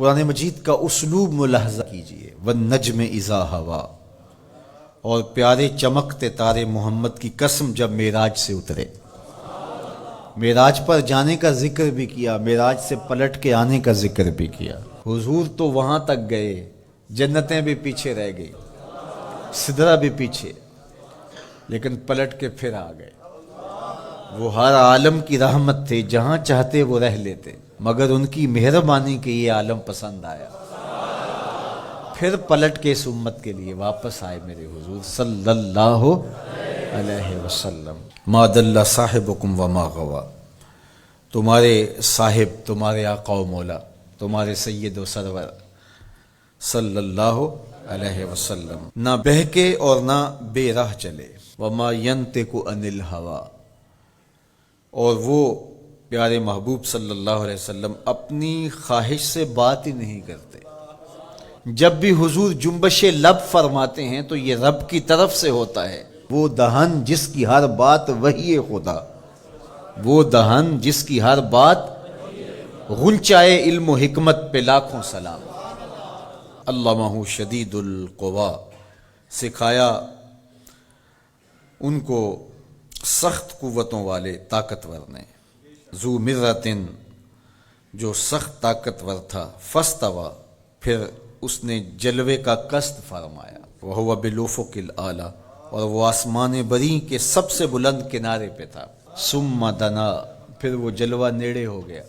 قرآن مجید کا اسلوب ملاحظہ کیجئے، والنجم اذا ہوا، اور پیارے چمکتے تارے محمد کی قسم جب معراج سے اترے۔ معراج پر جانے کا ذکر بھی کیا، معراج سے پلٹ کے آنے کا ذکر بھی کیا۔ حضور تو وہاں تک گئے، جنتیں بھی پیچھے رہ گئی، سدرہ بھی پیچھے، لیکن پلٹ کے پھر آ گئے۔ وہ ہر عالم کی رحمت تھے، جہاں چاہتے وہ رہ لیتے، مگر ان کی مہربانی کے یہ عالم پسند آیا، پھر پلٹ کے اس امت کے لیے واپس آئے میرے حضور صلی اللہ علیہ وسلم۔ ما ضل صاحبکم وما غوا، تمہارے صاحب، تمہارے آقا و مولا، تمہارے سید و سرور صلی اللہ علیہ وسلم نہ بہکے اور نہ بے راہ چلے۔ وما ینطق عن الہوی، اور وہ پیارے محبوب صلی اللہ علیہ وسلم اپنی خواہش سے بات ہی نہیں کرتے۔ جب بھی حضور جنبش لب فرماتے ہیں تو یہ رب کی طرف سے ہوتا ہے۔ وہ دہن جس کی ہر بات وحی خدا، وہ دہن جس کی ہر بات غنچائے علم و حکمت پہ لاکھوں سلام۔ علمہ شدید القوا، سکھایا ان کو سخت قوتوں والے طاقتور نے۔ ذو مرتن، جو سخت طاقتور تھا، فاستوی، پھر اس نے جلوے کا قصد فرمایا۔ وہو بالافق الاعلی، اور وہ آسمان بری کے سب سے بلند کنارے پہ تھا۔ ثم دنا، پھر وہ جلوہ نیڑے ہو گیا،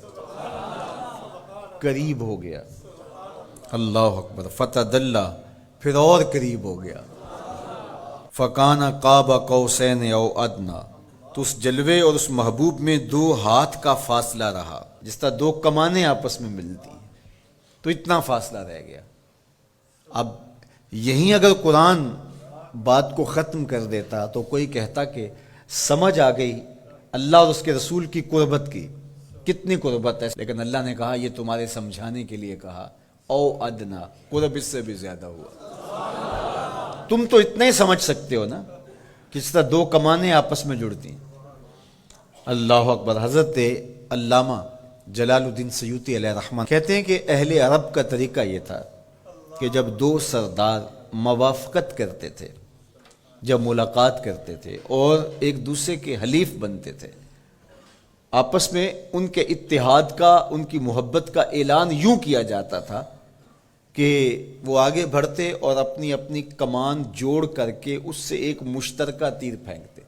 قریب ہو گیا۔ اللہ اکبر۔ فتدلی، پھر اور قریب ہو گیا۔ فکان قاب قوسین او ادنی، تو اس جلوے اور اس محبوب میں 2 ہاتھ کا فاصلہ رہا، جس طرح 2 کمانیں آپس میں ملتی ہیں، تو اتنا فاصلہ رہ گیا۔ اب یہیں اگر قرآن بات کو ختم کر دیتا تو کوئی کہتا کہ سمجھ آ گئی اللہ اور اس کے رسول کی قربت کی، کتنی قربت ہے، لیکن اللہ نے کہا یہ تمہارے سمجھانے کے لیے کہا، او ادنا، قرب اس سے بھی زیادہ ہوا۔ تم تو اتنا ہی سمجھ سکتے ہو نا، کس طرح 2 کمانیں آپس میں جڑتی ہیں۔ اللہ اکبر۔ حضرت علامہ جلال الدین سیوطی علیہ الرحمہ کہتے ہیں کہ اہل عرب کا طریقہ یہ تھا کہ جب 2 سردار موافقت کرتے تھے، جب ملاقات کرتے تھے اور ایک دوسرے کے حلیف بنتے تھے، آپس میں ان کے اتحاد کا، ان کی محبت کا اعلان یوں کیا جاتا تھا کہ وہ آگے بڑھتے اور اپنی اپنی کمان جوڑ کر کے اس سے ایک مشترکہ تیر پھینکتے۔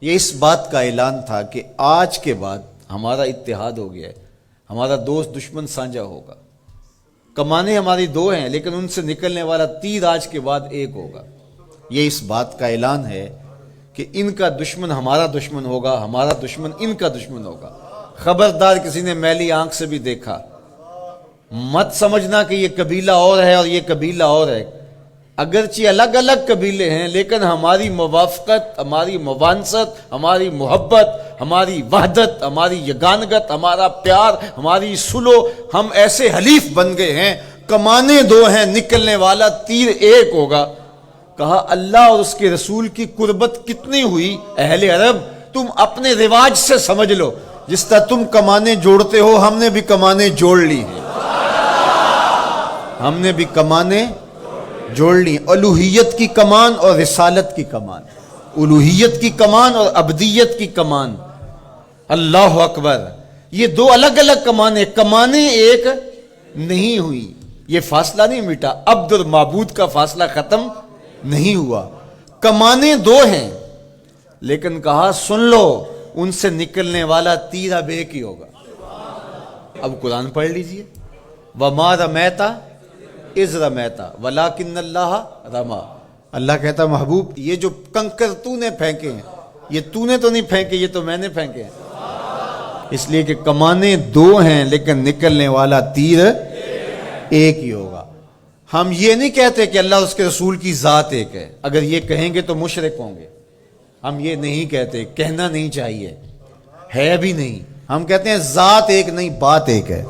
یہ اس بات کا اعلان تھا کہ آج کے بعد ہمارا اتحاد ہو گیا ہے، ہمارا دوست دشمن سانجا ہوگا، کمانیں ہماری 2 ہیں لیکن ان سے نکلنے والا تیر آج کے بعد ایک ہوگا۔ یہ اس بات کا اعلان ہے کہ ان کا دشمن ہمارا دشمن ہوگا، ہمارا دشمن ان کا دشمن ہوگا۔ خبردار کسی نے میلی آنکھ سے بھی دیکھا، مت سمجھنا کہ یہ قبیلہ اور ہے اور یہ قبیلہ اور ہے۔ اگرچہ الگ الگ قبیلے ہیں لیکن ہماری موافقت، ہماری موانست، ہماری محبت، ہماری وحدت، ہماری یگانگت، ہمارا پیار، ہماری سلو، ہم ایسے حلیف بن گئے ہیں، کمانیں 2 ہیں، نکلنے والا تیر ایک ہوگا۔ کہا اللہ اور اس کے رسول کی قربت کتنی ہوئی اہل عرب، تم اپنے رواج سے سمجھ لو، جس طرح تم کمانیں جوڑتے ہو ہم نے بھی کمانیں جوڑ لی ہیں، ہم نے بھی کمانیں جوڑ لی، الوہیت کی کمان اور رسالت کی کمان، الوہیت کی کمان اور عبدیت کی کمان۔ اللہ اکبر۔ یہ 2 الگ الگ کمانیں ایک نہیں ہوئی، یہ فاصلہ نہیں مٹا، عبد اور معبود کا فاصلہ ختم نہیں ہوا، کمانیں 2 ہیں، لیکن کہا سن لو ان سے نکلنے والا تیر اب ایک ہی ہوگا۔ اب قرآن پڑھ لیجئے، وَمَا رَمَيْتَ اِذْ رَمَيْتَ وَلَٰكِنَّ اللَّهَ رَمَىٰ۔ اللہ کہتا محبوب یہ جو کنکر تو نے پھینکے ہیں، یہ تو نے تو نہیں پھینکے، یہ تو میں نے پھینکے ہیں، اس لیے کہ کمانیں 2 ہیں لیکن نکلنے والا تیر ایک ہی ہوگا۔ ہم یہ نہیں کہتے کہ اللہ اس کے رسول کی ذات ایک ہے، اگر یہ کہیں گے تو مشرک ہوں گے، ہم یہ نہیں کہتے، کہنا نہیں چاہیے، ہے بھی نہیں، ہم کہتے ہیں ذات ایک نہیں، بات ایک ہے۔